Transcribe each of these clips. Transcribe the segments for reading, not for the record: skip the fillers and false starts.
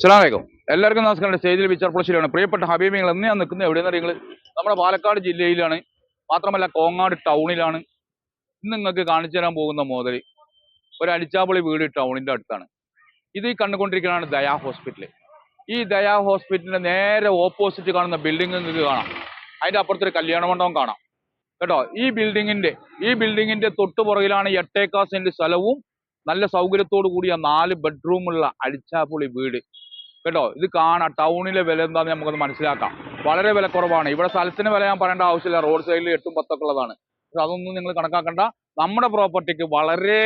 അസ്സലാമലൈക്കും. എല്ലാവർക്കും നമസ്കാരം. സ്റ്റേജിൽ വിച്ചാർപ്പുളശ്ശേരിയാണ്. പ്രിയപ്പെട്ട ഹബീബിങ്ങൾ, എന്ന് ഞാൻ നിൽക്കുന്നത് എവിടെയെന്ന് നിങ്ങൾ നമ്മുടെ പാലക്കാട് ജില്ലയിലാണ്, മാത്രമല്ല കോങ്ങാട് ടൗണിലാണ്. ഇന്ന് നിങ്ങൾക്ക് കാണിച്ചു തരാൻ പോകുന്ന മുതൽ ഒരു അടിച്ചാപ്പൊളി വീട് ടൗണിന്റെ അടുത്താണ്. ഇത് ഈ കണ്ടുകൊണ്ടിരിക്കുന്നതാണ് ദയാ ഹോസ്പിറ്റൽ. ഈ ദയാ ഹോസ്പിറ്റലിന്റെ നേരെ ഓപ്പോസിറ്റ് കാണുന്ന ബിൽഡിംഗ് നിങ്ങൾക്ക് കാണാം. അതിന്റെ അപ്പുറത്തൊരു കല്യാണ മണ്ഡപം കാണാം കേട്ടോ. ഈ ബിൽഡിങ്ങിന്റെ തൊട്ടു പുറകിലാണ് 8 ഏക്കർ സെന്റ് സ്ഥലവും നല്ല സൗകര്യത്തോടു കൂടിയ 4 ബെഡ്റൂമുള്ള അടിച്ചാപ്പൊളി വീട് കേട്ടോ. ഇത് കാണാം. ടൗണിലെ വില എന്താണെന്ന് നമുക്കൊന്ന് മനസ്സിലാക്കാം. വളരെ വില കുറവാണ്. ഇവിടെ സ്ഥലത്തിന് വില ഞാൻ പറയേണ്ട ആവശ്യമില്ല. റോഡ് സൈഡിൽ 8ഉം 10ഒക്കെ ഉള്ളതാണ്. പക്ഷെ അതൊന്നും നിങ്ങൾ കണക്കാക്കണ്ട. നമ്മുടെ പ്രോപ്പർട്ടിക്ക് വളരെ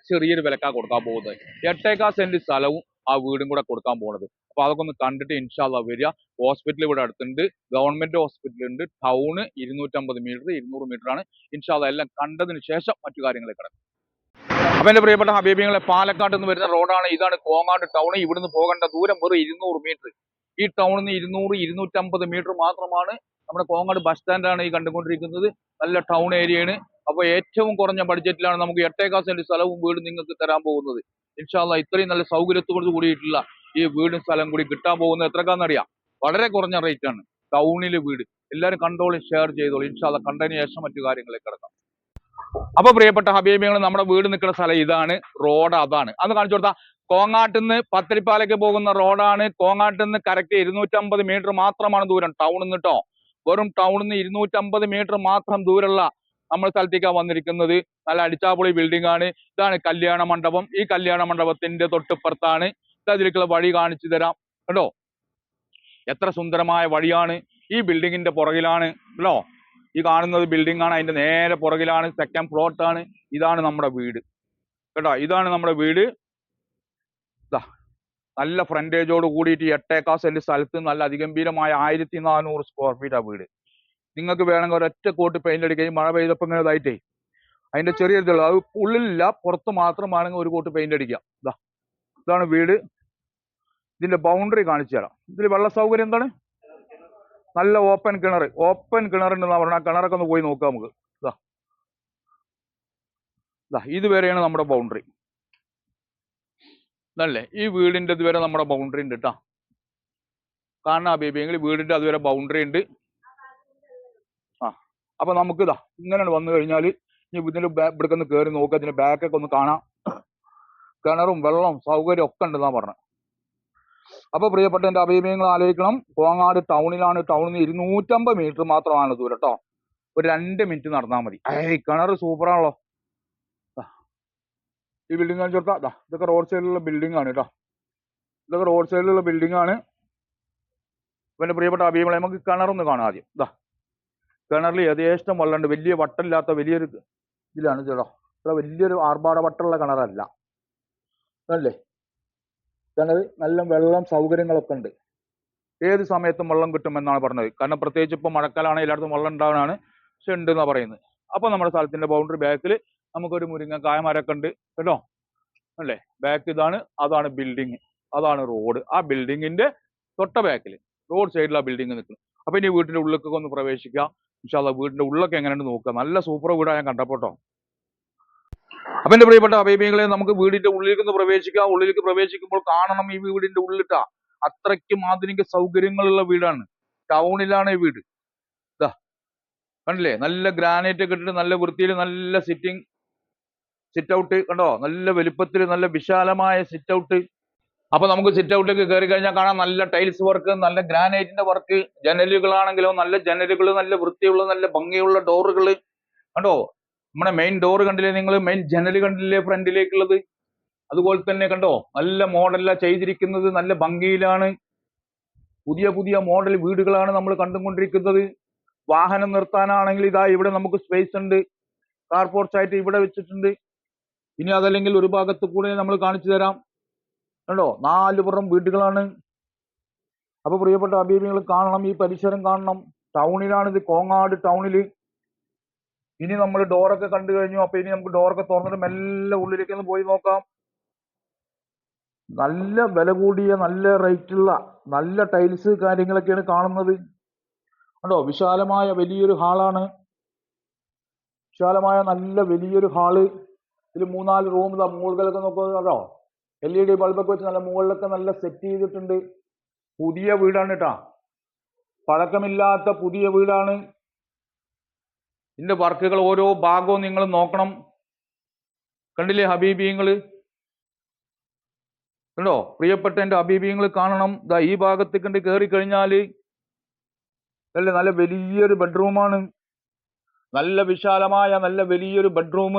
ചെറിയൊരു വിലക്കാണ് കൊടുക്കാൻ പോകുന്നത്. 8 ഏക്കർ സെന്റ് സ്ഥലവും ആ വീടും കൂടെ കൊടുക്കാൻ പോകുന്നത്. അപ്പൊ അതൊക്കെ ഒന്ന് കണ്ടിട്ട് ഇൻഷാ അല്ലാഹ് വരിക. ഹോസ്പിറ്റൽ ഇവിടെ അടുത്തുണ്ട്, ഗവൺമെന്റ് ഹോസ്പിറ്റൽ ഉണ്ട്. ടൗണ് 250 മീറ്റർ 200 മീറ്റർ ആണ്. ഇൻഷാ അല്ലാഹ് എല്ലാം കണ്ടതിന് ശേഷം മറ്റു കാര്യങ്ങൾ കിടക്കും. അപ്പൊ എന്റെ പ്രിയപ്പെട്ട ഹബീബികളെ, പാലക്കാട് നിന്ന് വരുന്ന റോഡാണ്. ഇതാണ് കോങ്ങാട് ടൗൺ. ഇവിടുന്ന് പോകേണ്ട ദൂരം വെറും 200 മീറ്റർ. ഈ ടൗണിൽ നിന്ന് 200-250 മീറ്റർ മാത്രമാണ്. നമ്മുടെ കോങ്ങാട് ബസ് സ്റ്റാൻഡാണ് ഈ കണ്ടുകൊണ്ടിരിക്കുന്നത്. നല്ല ടൗൺ ഏരിയയാണ്. അപ്പൊ ഏറ്റവും കുറഞ്ഞ ബഡ്ജറ്റിലാണ് നമുക്ക് 8 ഏക്കർ സെന്റ് സ്ഥലവും വീടും നിങ്ങൾക്ക് തരാൻ പോകുന്നത്. ഇൻഷാ അല്ലാഹ് ഇത്രയും നല്ല സൗകര്യത്തോട് കൂടിയിട്ടുള്ള ഈ വീടും സ്ഥലം കൂടി കിട്ടാൻ പോകുന്നത് എത്രക്കാന്നറിയാം? വളരെ കുറഞ്ഞ റേറ്റ് ആണ്. ടൗണിലെ വീട് എല്ലാവരും കണ്ടോളി, ഷെയർ ചെയ്തോളൂ. ഇൻഷാ അല്ലാഹ് കണ്ടതിന് ശേഷം മറ്റു കാര്യങ്ങളിലേക്ക് കിടക്കാം. അപ്പൊ പ്രിയപ്പെട്ട ഹബീബികൾ, നമ്മുടെ വീട് നിൽക്കുന്ന സ്ഥലം ഇതാണ്. റോഡ് അതാണ്. അന്ന് കാണിച്ചു കൊടുത്താ. കോങ്ങാട്ടിൽ നിന്ന് പത്തരിപ്പാലയ്ക്ക് പോകുന്ന റോഡാണ്. കോങ്ങാട്ടിൽ നിന്ന് കറക്റ്റ് 250 മീറ്റർ മാത്രമാണ് ദൂരം ടൗണിൽ നിന്ന് കേട്ടോ. വെറും ടൗണിൽ നിന്ന് 250 മീറ്റർ മാത്രം ദൂരമുള്ള നമ്മൾ സ്ഥലത്തേക്കാണ് വന്നിരിക്കുന്നത്. നല്ല അടിച്ചാപ്പൊളി ബിൽഡിംഗ് ആണ്. ഇതാണ് കല്യാണ മണ്ഡപം. ഈ കല്യാണ മണ്ഡപത്തിന്റെ തൊട്ടിപ്പുറത്താണ്. ഇതിലേക്കുള്ള വഴി കാണിച്ചു തരാം കേട്ടോ. എത്ര സുന്ദരമായ വഴിയാണ്. ഈ ബിൽഡിങ്ങിന്റെ പുറകിലാണ് കേട്ടോ. ഈ കാണുന്നത് ബിൽഡിംഗ് ആണ്. അതിന്റെ നേരെ പുറകിലാണ് സെക്കൻഡ് പ്ലോട്ടാണ്. ഇതാണ് നമ്മുടെ വീട് കേട്ടോ. ഇതാണ് നമ്മുടെ വീട്. നല്ല ഫ്രണ്ടേജോട് കൂടിയിട്ട് 8 ഏക്കർ സെന്റ് സ്ഥലത്ത് നല്ല അതിഗംഭീരമായ 1400 സ്ക്വയർ ഫീറ്റ് ആ വീട്. നിങ്ങൾക്ക് വേണമെങ്കിൽ ഒരൊറ്റ കോട്ട് പെയിന്റ് അടിക്കുകയും മഴ പെയ്തപ്പോൾ ഇങ്ങനെ ഇതായിട്ടേ അതിന്റെ ചെറിയ ഇതുള്ളൂ. അത് ഉള്ളിലില്ല, പുറത്ത് മാത്രമാണെങ്കിൽ ഒരു കോട്ട് പെയിന്റ് അടിക്കാം. ഇതാണ് വീട്. ഇതിന്റെ ബൗണ്ടറി കാണിച്ചു തരാം. ഇതിൽ വെള്ള സൗകര്യം എന്താണ്? നല്ല ഓപ്പൺ കിണർ. ഓപ്പൺ കിണറുണ്ടെന്നാ പറഞ്ഞാൽ ആ കിണറൊക്കെ ഒന്ന് പോയി നോക്കാം നമുക്ക്. ഇതുവരെയാണ് നമ്മുടെ ബൗണ്ടറി. ഇതല്ലേ ഈ വീടിന്റെ ഇതുവരെ നമ്മുടെ ബൗണ്ടറി ഉണ്ട് കേട്ടോ. കാണാ ബേബിയെങ്കിൽ വീടിന്റെ അതുവരെ ബൗണ്ടറി ഉണ്ട്. അപ്പൊ നമുക്ക് ഇങ്ങനെ വന്നു കഴിഞ്ഞാൽ ഇനി ഇതിന്റെ ഇവിടേക്കൊന്ന് കയറി നോക്കുക. ഇതിന്റെ ബാക്കൊക്കെ ഒന്ന് കാണാം. കിണറും വെള്ളവും സൗകര്യം ഒക്കെ ഉണ്ടെന്നാ പറഞ്ഞത്. അപ്പൊ പ്രിയപ്പെട്ട എന്റെ അഭിപ്രായങ്ങൾ ആലോചിക്കണം. കോങ്ങാട് ടൗണിലാണ്. ടൗണിൽ നിന്ന് 250 മീറ്റർ മാത്രമാണ് ദൂരം കേട്ടോ. ഒരു 2 മിനിറ്റ് നടന്നാൽ മതി. കിണർ സൂപ്പറാണല്ലോ. ഈ ബിൽഡിംഗ് ചേർത്താ ഇതൊക്കെ റോഡ് സൈഡിലുള്ള ബിൽഡിംഗ് ആണ് കേട്ടോ. ഇതൊക്കെ റോഡ് സൈഡിലുള്ള ബിൽഡിംഗ് ആണ്. പിന്നെ പ്രിയപ്പെട്ട അഭിപ്രായം, നമുക്ക് കിണറൊന്ന് കാണാം ആദ്യം. കിണറിൽ യഥേഷ്ടം വെള്ളമുണ്ട്. വലിയ വട്ടമില്ലാത്ത വലിയൊരു ഇതിലാണ് ചേട്ടോ. ഇവിടെ വലിയൊരു ആർഭാട വട്ടമുള്ള കിണറല്ല അല്ലേ. കിണർ നല്ല വെള്ളം സൗകര്യങ്ങളൊക്കെ ഉണ്ട്. ഏത് സമയത്തും വെള്ളം കിട്ടുമെന്നാണ് പറഞ്ഞത്. കാരണം പ്രത്യേകിച്ച് ഇപ്പൊ മഴക്കാലാണ്, എല്ലായിടത്തും വെള്ളം ഉണ്ടാവാനാണ്. പക്ഷെ ഉണ്ട് എന്നാ പറയുന്നത്. അപ്പൊ നമ്മുടെ സ്ഥലത്തിന്റെ ബൗണ്ടറി ബാക്കിൽ നമുക്കൊരു മുരിങ്ങക്കായ മരമൊക്കെ ഉണ്ട് കേട്ടോ അല്ലേ. ബാക്ക് ഇതാണ്. അതാണ് ബിൽഡിങ്, അതാണ് റോഡ്. ആ ബിൽഡിങ്ങിന്റെ തൊട്ട ബാക്കിൽ റോഡ് സൈഡിൽ ആ ബിൽഡിങ് നിൽക്കുന്നു. അപ്പൊ ഇനി വീട്ടിന്റെ ഉള്ളിലേക്കൊക്കെ ഒന്ന് പ്രവേശിക്കാം. ഇൻഷാ അല്ലാഹ് വീടിന്റെ ഉള്ളൊക്കെ എങ്ങനെയുണ്ട് നോക്കുക. നല്ല സൂപ്പർ വീടാണ് ഞാൻ കണ്ടപ്പോട്ടോ. അപ്പൊ എന്റെ പ്രിയപ്പെട്ട അഭിപ്രായങ്ങളെ, നമുക്ക് വീടിന്റെ ഉള്ളിലേക്ക് ഒന്ന് പ്രവേശിക്കാം. ഉള്ളിലേക്ക് പ്രവേശിക്കുമ്പോൾ കാണണം ഈ വീടിന്റെ ഉള്ളിട്ടാ അത്രയ്ക്കും ആധുനിക സൗകര്യങ്ങളുള്ള വീടാണ്. ടൗണിലാണ് ഈ വീട്. കണ്ടില്ലേ, നല്ല ഗ്രാനൈറ്റ് ഒക്കെ ഇട്ടിട്ട് നല്ല വൃത്തിയിൽ നല്ല സിറ്റ് ഔട്ട് കണ്ടോ. നല്ല വലുപ്പത്തിൽ നല്ല വിശാലമായ സിറ്റ് ഔട്ട്. അപ്പൊ നമുക്ക് സിറ്റ് ഔട്ടിലേക്ക് കയറി കഴിഞ്ഞാൽ കാണാം നല്ല ടൈൽസ് വർക്ക്, നല്ല ഗ്രാനൈറ്റിന്റെ വർക്ക്. ജനലുകളാണെങ്കിലോ നല്ല ജനലുകൾ, നല്ല വൃത്തിയുള്ള നല്ല ഭംഗിയുള്ള ഡോറുകൾ കണ്ടോ. നമ്മുടെ മെയിൻ ഡോർ കണ്ടില്ലേ നിങ്ങൾ? മെയിൻ ജനൽ കണ്ടില്ലേ ഫ്രണ്ടിലേക്കുള്ളത്? അതുപോലെ തന്നെ കണ്ടോ നല്ല മോഡലാ ചെയ്തിരിക്കുന്നത്. നല്ല ഭംഗിയിലാണ്. പുതിയ പുതിയ മോഡൽ വീടുകളാണ് നമ്മൾ കണ്ടുകൊണ്ടിരിക്കുന്നത്. വാഹനം നിർത്താനാണെങ്കിൽ ഇതാ ഇവിടെ നമുക്ക് സ്പേസ് ഉണ്ട്. കാർ പോർച്ച് ആയിട്ട് ഇവിടെ വെച്ചിട്ടുണ്ട്. ഇനി അതല്ലെങ്കിൽ ഒരു ഭാഗത്ത് കൂടെ നമ്മൾ കാണിച്ചു തരാം. കണ്ടോ 4 പുറം വീടുകളാണ്. അപ്പൊ പ്രിയപ്പെട്ട അഭിപ്രായങ്ങൾ കാണണം, ഈ പരിസരം കാണണം. ടൗണിലാണിത്, കോങ്ങാട് ടൗണില്. ഇനി നമ്മൾ ഡോറൊക്കെ കണ്ടു കഴിഞ്ഞു. അപ്പൊ ഇനി നമുക്ക് ഡോറൊക്കെ തുറന്നിട്ട് മെല്ലെ ഉള്ളിലേക്ക് ഒന്ന് പോയി നോക്കാം. നല്ല വില കൂടിയ നല്ല റേറ്റുള്ള നല്ല ടൈൽസ് കാര്യങ്ങളൊക്കെയാണ് കാണുന്നത്. കണ്ടോ വിശാലമായ വലിയൊരു ഹാളാണ്. വിശാലമായ നല്ല വലിയൊരു ഹാള്. ഇതിൽ 3-4 റൂം. മുകളിലൊക്കെ നോക്കുക കേട്ടോ. LED ബൾബൊക്കെ വെച്ച് നല്ല മുകളിലൊക്കെ നല്ല സെറ്റ് ചെയ്തിട്ടുണ്ട്. പുതിയ വീടാണ് കേട്ടാ, പഴക്കമില്ലാത്ത പുതിയ വീടാണ്. ഇതിന്റെ വർക്കുകൾ ഓരോ ഭാഗവും നിങ്ങൾ നോക്കണം. കണ്ടില്ലേ ഹബീബിയങ്ങള്, കണ്ടോ? പ്രിയപ്പെട്ട എന്റെ ഹബീബിയങ്ങൾ കാണണം. ദാ ഈ ഭാഗത്തേക്ക് കണ്ട് കയറി കഴിഞ്ഞാല് അല്ലേ നല്ല വലിയൊരു ബെഡ്റൂമാണ്. നല്ല വിശാലമായ നല്ല വലിയൊരു ബെഡ്റൂം.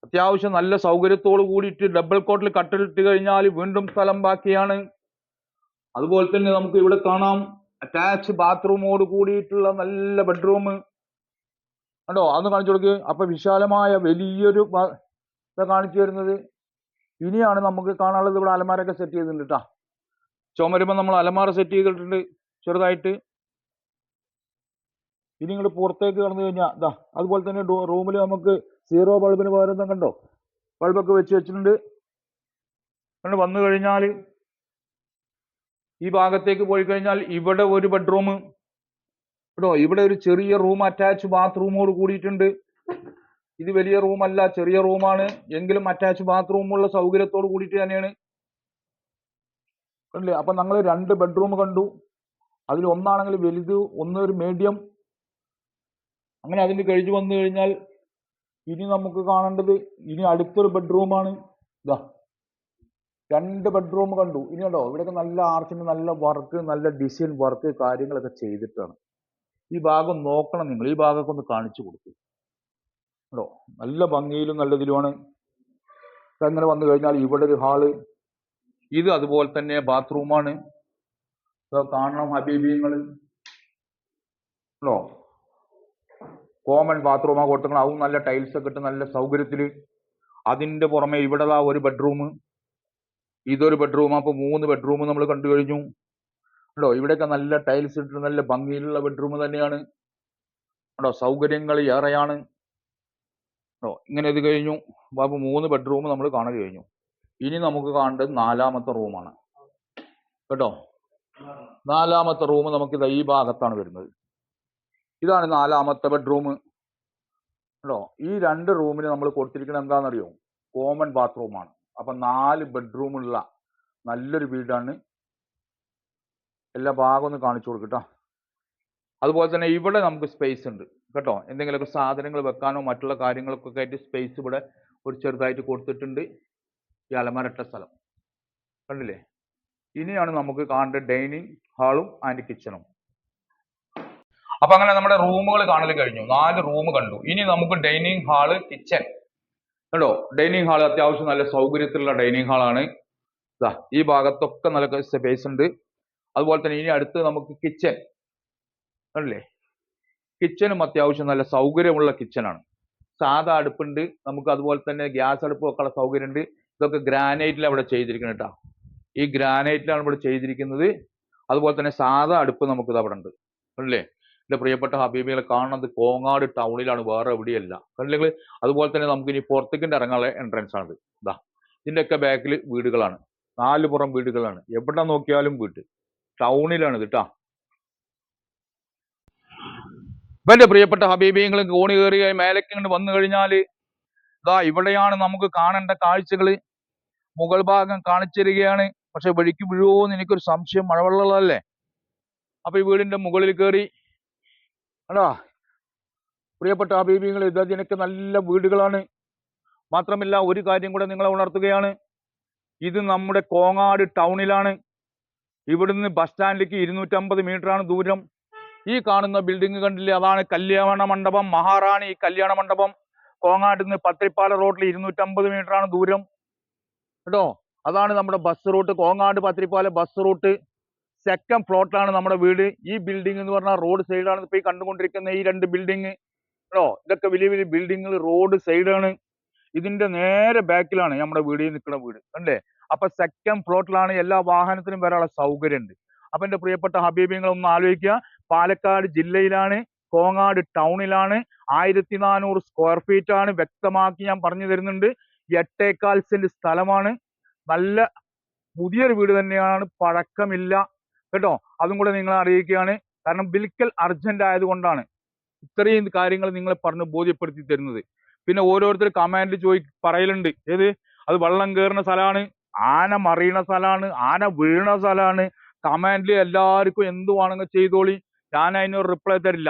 അത്യാവശ്യം നല്ല സൗകര്യത്തോട് കൂടിയിട്ട് ഡബിൾ കോട്ടിൽ കട്ടിലിട്ട് കഴിഞ്ഞാൽ വീണ്ടും സ്ഥലം ബാക്കിയാണ്. അതുപോലെ തന്നെ നമുക്ക് ഇവിടെ കാണാം അറ്റാച്ച് ബാത്റൂമോട് കൂടിയിട്ടുള്ള നല്ല ബെഡ്റൂം. കണ്ടോ? അതൊന്ന് കാണിച്ചു കൊടുക്ക്. അപ്പൊ വിശാലമായ വലിയൊരു കാണിച്ചു തരുന്നത്. ഇനിയാണ് നമുക്ക് കാണാനുള്ളത് ഇവിടെ അലമാരൊക്കെ സെറ്റ് ചെയ്തിട്ടുണ്ട് കേട്ടാ. ചുമരുമ്പോൾ നമ്മൾ അലമാര സെറ്റ് ചെയ്തിട്ടുണ്ട് ചെറുതായിട്ട്. ഇനി ഇങ്ങോട്ട് പുറത്തേക്ക് കടന്നു കഴിഞ്ഞാൽ ഇതാ അതുപോലെ തന്നെ റൂമിൽ നമുക്ക് 0 ബൾബിന് പകരം കണ്ടോ ബൾബൊക്കെ വെച്ചിട്ടുണ്ട്. കണ്ട് വന്നു കഴിഞ്ഞാൽ ഈ ഭാഗത്തേക്ക് പോയി കഴിഞ്ഞാൽ ഇവിടെ ഒരു ബെഡ്റൂം കേട്ടോ. ഇവിടെ ഒരു ചെറിയ റൂം അറ്റാച്ച് ബാത്റൂമോട് കൂടിയിട്ടുണ്ട്. ഇത് വലിയ റൂമല്ല, ചെറിയ റൂമാണ്, എങ്കിലും അറ്റാച്ച് ബാത്റൂമുള്ള സൗകര്യത്തോട് കൂടിയിട്ട് തന്നെയാണ്. കണ്ടില്ലേ? അപ്പൊ ഞങ്ങൾ 2 ബെഡ്റൂം കണ്ടു. അതിൽ ഒന്നാണെങ്കിൽ വലുത്, ഒന്ന് ഒരു മീഡിയം. അങ്ങനെ അതിന് കഴിഞ്ഞു വന്നു കഴിഞ്ഞാൽ ഇനി നമുക്ക് കാണേണ്ടത് ഇനി അടുത്തൊരു ബെഡ്റൂമാണ്. ഇതാ 2 ബെഡ്റൂം കണ്ടു. ഇനി കണ്ടോ ഇവിടെയൊക്കെ നല്ല ആർച്ചിന് നല്ല വർക്ക്, നല്ല ഡിസൈൻ വർക്ക് കാര്യങ്ങളൊക്കെ ചെയ്തിട്ടാണ്. ഈ ഭാഗം നോക്കണം നിങ്ങൾ. ഈ ഭാഗമൊക്കെ ഒന്ന് കാണിച്ചു കൊടുക്കും കേട്ടോ. നല്ല ഭംഗിയിലും നല്ലതിലുമാണ്. അങ്ങനെ വന്നു കഴിഞ്ഞാൽ ഇവിടെ ഒരു ഹാള്, ഇത് അതുപോലെ തന്നെ ബാത്റൂമാണ്. കാണണം ഹബീബിങ്ങൾ കേട്ടോ. കോമൺ ബാത്റൂമാണ് കൊടുത്തിരിക്കണം. അതും നല്ല ടൈൽസ് ഒക്കെ ഇട്ട് നല്ല സൗകര്യത്തില്. അതിന്റെ പുറമെ ഇവിടെ ഒരു ബെഡ്റൂം, ഇതൊരു ബെഡ്റൂം. അപ്പൊ 3 ബെഡ്റൂം നമ്മൾ കണ്ടു കഴിഞ്ഞു കേട്ടോ. ഇവിടെയൊക്കെ നല്ല ടൈൽസ് ഇട്ട് നല്ല ഭംഗിയിലുള്ള ബെഡ്റൂം തന്നെയാണ് കേട്ടോ. സൗകര്യങ്ങൾ ഏറെയാണ് കേട്ടോ. ഇങ്ങനെ ഇത് കഴിഞ്ഞു. അപ്പൊ 3 ബെഡ്റൂം നമ്മൾ കാണാൻ കഴിഞ്ഞു. ഇനി നമുക്ക് കാണേണ്ടത് 4ാമത്തെ റൂമാണ് കേട്ടോ. 4ാമത്തെ റൂം നമുക്ക് ഈ ഭാഗത്താണ് വരുന്നത്. ഇതാണ് 4ാമത്തെ ബെഡ്റൂം കേട്ടോ. ഈ 2 റൂമിന് നമ്മൾ കൊടുത്തിരിക്കുന്നത് എന്താണെന്നറിയോ? കോമൺ ബാത്റൂമാണ്. അപ്പൊ 4 ബെഡ്റൂമുള്ള നല്ലൊരു വീടാണ്. എല്ലാ ഭാഗവും ഒന്ന് കാണിച്ചു കൊടുക്കട്ടോ. അതുപോലെ തന്നെ ഇവിടെ നമുക്ക് സ്പേസ് ഉണ്ട് കേട്ടോ. എന്തെങ്കിലുമൊക്കെ സാധനങ്ങൾ വെക്കാനോ മറ്റുള്ള കാര്യങ്ങൾക്കൊക്കെ ആയിട്ട് സ്പേസ് ഇവിടെ ഒരു ചെറുതായിട്ട് കൊടുത്തിട്ടുണ്ട്. ഈ അലമാരട്ട സ്ഥലം കണ്ടില്ലേ? ഇനിയാണ് നമുക്ക് കാണേണ്ട ഡൈനിങ് ഹാളും ആൻഡ് കിച്ചണും. അപ്പൊ അങ്ങനെ നമ്മുടെ റൂമുകൾ കാണൽ കഴിഞ്ഞു. 4 റൂം കണ്ടു. ഇനി നമുക്ക് ഡൈനിങ് ഹാള്, കിച്ചൺ കേട്ടോ. ഡൈനിങ് ഹാൾ അത്യാവശ്യം നല്ല സൗകര്യത്തിലുള്ള ഡൈനിങ് ഹാളാണ്. ഈ ഭാഗത്തൊക്കെ നല്ല സ്പേസ് ഉണ്ട്. അതുപോലെ തന്നെ ഇനി അടുത്ത് നമുക്ക് കിച്ചൺ കണ്ടില്ലേ? കിച്ചണും അത്യാവശ്യം നല്ല സൗകര്യമുള്ള കിച്ചണാണ്. സാധാ അടുപ്പുണ്ട് നമുക്ക്, അതുപോലെ തന്നെ ഗ്യാസ് അടുപ്പ് വെക്കാനുള്ള സൗകര്യം ഉണ്ട്. ഇതൊക്കെ ഗ്രാനൈറ്റിലാണ് ഇവിടെ ചെയ്തിരിക്കുന്നത് കേട്ടോ. ഈ ഗ്രാനൈറ്റിലാണ് ഇവിടെ ചെയ്തിരിക്കുന്നത്. അതുപോലെ തന്നെ സാധാ അടുപ്പ് നമുക്ക് ഇത് അവിടെ ഉണ്ട് കണ്ടില്ലേ? എന്റെ പ്രിയപ്പെട്ട ഹബീബികളെ കാണുന്നത് കോങ്ങാട് ടൗണിലാണ്, വേറെ എവിടെയല്ല കണ്ടില്ലെങ്കിൽ. അതുപോലെ തന്നെ നമുക്ക് ഇനി പുറത്തേക്കിന്റെ ഇറങ്ങാനുള്ള എൻട്രൻസ് ആണ്. ഇതാ ഇതിന്റെയൊക്കെ ബാക്കിൽ വീടുകളാണ്, 4 പുറം വീടുകളാണ്. എവിടെ നോക്കിയാലും വീട്, ടൗണിലാണ് ഇത് കേട്ടാ. എന്റെ പ്രിയപ്പെട്ട ഹബീബികൾ കോണി കയറി മേലേക്ക് വന്നു കഴിഞ്ഞാല് ഇതാ ഇവിടെയാണ് നമുക്ക് കാണേണ്ട കാഴ്ചകൾ. മുകൾ ഭാഗം കാണിച്ചു തരികയാണ്. പക്ഷെ വഴിക്ക് വീഴുമോ എന്ന് എനിക്കൊരു സംശയം, മഴവെള്ളമുള്ളതല്ലേ. അപ്പൊ ഈ വീടിന്റെ മുകളിൽ കയറി അടാ പ്രിയപ്പെട്ട ഹബീബികൾ, ഇതിനൊക്കെ നല്ല വീടുകളാണ്. മാത്രമല്ല ഒരു കാര്യം കൂടെ നിങ്ങളെ ഉണർത്തുകയാണ്, ഇത് നമ്മുടെ കോങ്ങാട് ടൗണിലാണ്. ഇവിടുന്ന് ബസ് സ്റ്റാൻഡിലേക്ക് 250 മീറ്ററാണ് ദൂരം. ഈ കാണുന്ന ബിൽഡിംഗ് കണ്ടില്ലേ? അതാണ് കല്യാണ മണ്ഡപം, മഹാറാണി കല്യാണ മണ്ഡപം. കോങ്ങാട് നിന്ന് പത്രിപ്പാല റോഡിൽ 250 മീറ്ററാണ് ദൂരം കേട്ടോ. അതാണ് നമ്മുടെ bus route, Kongad Pathirippala bus route. 2nd ഫ്ലോറിലാണ് നമ്മുടെ വീട്. ഈ ബിൽഡിംഗ് എന്ന് പറഞ്ഞാൽ റോഡ് സൈഡാണ്. ഇപ്പൊ ഈ കണ്ടുകൊണ്ടിരിക്കുന്ന ഈ 2 ബിൽഡിംഗ് കേട്ടോ, ഇതൊക്കെ വലിയ വലിയ ബിൽഡിങ്ങുകൾ റോഡ് സൈഡാണ്. ഇതിന്റെ നേരെ ബാക്കിലാണ് നമ്മുടെ വീടിൽ നിൽക്കുന്ന വീട് കണ്ടേ. അപ്പൊ 2nd ഫ്ലോറിലാണ്, എല്ലാ വാഹനത്തിനും വരാനുള്ള സൗകര്യം ഉണ്ട്. അപ്പൊ എന്റെ പ്രിയപ്പെട്ട ഹബീബിങ്ങൾ ഒന്ന് ആലോചിക്കുക, പാലക്കാട് ജില്ലയിലാണ്, കോങ്ങാട് ടൗണിലാണ്, 1400 സ്ക്വയർ ഫീറ്റ് ആണ്. വ്യക്തമാക്കി ഞാൻ പറഞ്ഞു തരുന്നുണ്ട്. 8.25 സെന്റ് സ്ഥലമാണ്. നല്ല പുതിയൊരു വീട് തന്നെയാണ്, പഴക്കമില്ല കേട്ടോ. അതും കൂടെ നിങ്ങളെ അറിയിക്കുകയാണ്. കാരണം ബിൽക്കൽ അർജന്റ് ആയതുകൊണ്ടാണ് ഇത്രയും കാര്യങ്ങൾ നിങ്ങളെ പറഞ്ഞ് ബോധ്യപ്പെടുത്തി തരുന്നത്. പിന്നെ ഓരോരുത്തർ കമാൻഡിൽ പറയലുണ്ട്, ഏത് അത് വെള്ളം കയറുന്ന സ്ഥലമാണ്, ആന മറിയണ സ്ഥലമാണ്, ആന വീണ സ്ഥലമാണ്. കമാൻഡിൽ എല്ലാവർക്കും എന്ത് വേണമെങ്കിൽ ചെയ്തോളി, ഞാൻ അതിനൊരു റിപ്ലൈ തരില്ല.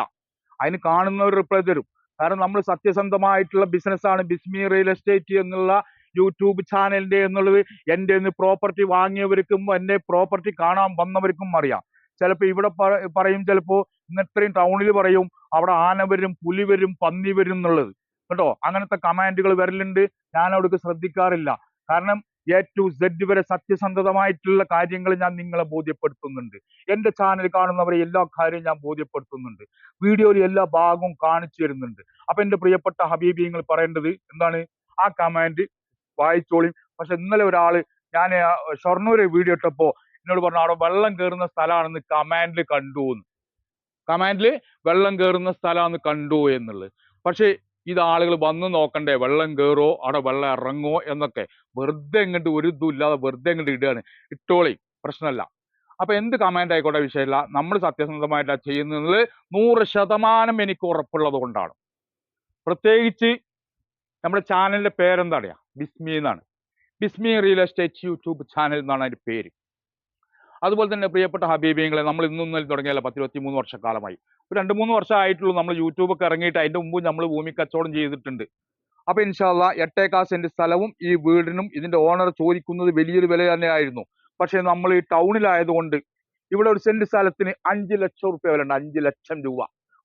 അതിന് കാണുന്നവർ റിപ്ലൈ തരും. കാരണം നമ്മൾ സത്യസന്ധമായിട്ടുള്ള ബിസിനസ്സാണ് ബിസ്മി റിയൽ എസ്റ്റേറ്റ് എന്നുള്ള യൂട്യൂബ് ചാനലിന്റെ എന്നുള്ളത്. എൻ്റെ പ്രോപ്പർട്ടി വാങ്ങിയവർക്കും എന്റെ പ്രോപ്പർട്ടി കാണാൻ വന്നവർക്കും അറിയാം. ചിലപ്പോൾ ഇവിടെ പറയും, ചിലപ്പോൾ ഇത്രയും ടൗണിൽ പറയും അവിടെ ആന വരും, പുലി വരും, പന്നി വരും എന്നുള്ളത് കേട്ടോ. അങ്ങനത്തെ കമാൻഡുകൾ വരലുണ്ട്. ഞാൻ അവിടേക്ക് ശ്രദ്ധിക്കാറില്ല. കാരണം എ ടു സെഡ് വരെ സത്യസന്ധമായിട്ടുള്ള കാര്യങ്ങൾ ഞാൻ നിങ്ങളെ ബോധ്യപ്പെടുത്തുന്നുണ്ട്. എന്റെ ചാനൽ കാണുന്നവരെ എല്ലാ കാര്യവും ഞാൻ ബോധ്യപ്പെടുത്തുന്നുണ്ട്. വീഡിയോയിൽ എല്ലാ ഭാഗവും കാണിച്ചു തരുന്നുണ്ട്. അപ്പൊ എന്റെ പ്രിയപ്പെട്ട ഹബീബിങ്ങൾ പറയേണ്ടത് എന്താണ്, ആ കമാൻഡ് വായിച്ചോളി. പക്ഷെ ഇന്നലെ ഒരാള്, ഞാൻ ഷൊർണൂര് വീഡിയോ ഇട്ടപ്പോ എന്നോട് പറഞ്ഞു അവിടെ വെള്ളം കയറുന്ന സ്ഥലമാണെന്ന് കമാൻഡിൽ കണ്ടു എന്ന്. കമാൻഡിൽ വെള്ളം കയറുന്ന സ്ഥലമാണെന്ന് കണ്ടു എന്നുള്ളത്. പക്ഷെ ഇത് ആളുകൾ വന്ന് നോക്കണ്ടേ, വെള്ളം കയറോ അവിടെ വെള്ളം ഇറങ്ങോ എന്നൊക്കെ. വെറുതെ ഇങ്ങോട്ട് ഒരു ഇതും ഇല്ലാതെ വെറുതെ ഇങ്ങോട്ട് ഇടുകയാണ്. ഇട്ടോളി, പ്രശ്നമല്ല. അപ്പൊ എന്ത് കമാൻഡ് ആയിക്കോട്ടെ, വിഷയമില്ല. നമ്മൾ സത്യസന്ധമായിട്ടാണ് ചെയ്യുന്നത് 100% എനിക്ക് ഉറപ്പുള്ളത് കൊണ്ടാണ്. പ്രത്യേകിച്ച് നമ്മുടെ ചാനലിന്റെ പേരെന്താ അറിയാം, ബിസ്മി എന്നാണ്. ബിസ്മി റിയൽ എസ്റ്റേറ്റ് യൂട്യൂബ് ചാനൽ എന്നാണ് അതിന്റെ പേര്. അതുപോലെ തന്നെ പ്രിയപ്പെട്ട ഹബീബിങ്ങളെ, നമ്മൾ ഇന്നൊന്നും തുടങ്ങിയല്ല, 10-23 വർഷക്കാലമായി. ഒരു 2-3 വർഷം ആയിട്ടുള്ളൂ നമ്മൾ യൂട്യൂബൊക്കെ ഇറങ്ങിയിട്ട്. അതിന്റെ മുമ്പ് നമ്മൾ ഭൂമി കച്ചവടം ചെയ്തിട്ടുണ്ട്. അപ്പൊ ഇൻഷാല്ലാ 8 സെന്റ് സ്ഥലവും ഈ വീടിനും ഇതിന്റെ ഓണർ ചോദിക്കുന്നത് വലിയൊരു വില തന്നെയായിരുന്നു. പക്ഷെ നമ്മൾ ഈ ടൗണിലായതുകൊണ്ട് ഇവിടെ ഒരു സെന്റ് സ്ഥലത്തിന് 5 ലക്ഷം റുപ്യ വില ഉണ്ട്. 5 ലക്ഷം രൂപ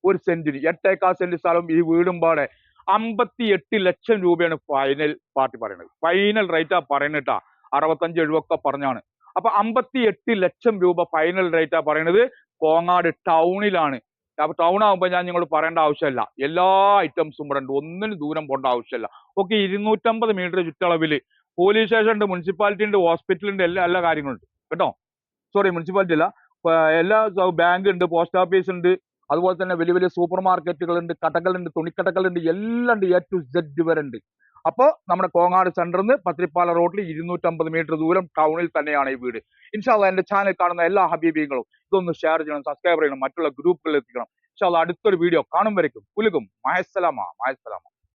ഒരു സെന്റിന്. 8 സെന്റ് സ്ഥലവും ഈ വീടും പാടെ 58 ലക്ഷം രൂപയാണ് ഫൈനൽ പാർട്ടി പറയുന്നത്. ഫൈനൽ റേറ്റാ പറയുന്നിട്ടാ, 65-70 പറഞ്ഞാണ്. അപ്പൊ 58 ലക്ഷം രൂപ ഫൈനൽ റേറ്റാ പറയുന്നത്. കോങ്ങാട് ടൗണിലാണ്. അപ്പൊ ടൗൺ ആകുമ്പോൾ ഞാൻ നിങ്ങളോട് പറയേണ്ട ആവശ്യമില്ല, എല്ലാ ഐറ്റംസും ഇവിടെ ഉണ്ട്. ഒന്നിനും ദൂരം പോകേണ്ട ആവശ്യമില്ല. ഒക്കെ 250 മീറ്റർ ചുറ്റളവിൽ പോലീസ് സ്റ്റേഷൻ ഉണ്ട്, മുനിസിപ്പാലിറ്റി ഉണ്ട്, ഹോസ്പിറ്റലുണ്ട്, എല്ലാ കാര്യങ്ങളുണ്ട് കേട്ടോ. സോറി, മുനിസിപ്പാലിറ്റി അല്ല, എല്ലാ ബാങ്ക് ഉണ്ട്, പോസ്റ്റ് ഓഫീസ് ഉണ്ട്, അതുപോലെ തന്നെ വലിയ വലിയ സൂപ്പർ മാർക്കറ്റുകളുണ്ട്, കടകളുണ്ട്, തുണിക്കടകളുണ്ട്, എല്ലാം ഉണ്ട്. എ ടു സെഡ് വരെ ഉണ്ട്. അപ്പോൾ നമ്മുടെ കോങ്ങാട് സെന്ററിൽ നിന്ന് പത്രിപ്പാല റോഡിൽ 250 മീറ്റർ ദൂരം ടൗണിൽ തന്നെയാണ് ഈ വീട്. ഇൻഷാല്ലാ എന്റെ ചാനൽ കാണുന്ന എല്ലാ ഹബീബികളും ഇതൊന്ന് ഷെയർ ചെയ്യണം, സബ്സ്ക്രൈബ് ചെയ്യണം, മറ്റുള്ള ഗ്രൂപ്പുകളിൽ എത്തിക്കണം. ഇൻഷാല്ലാ അടുത്തൊരു വീഡിയോ കാണും വരയ്ക്കും കുലുക്കും. മഹസ്സലാമ.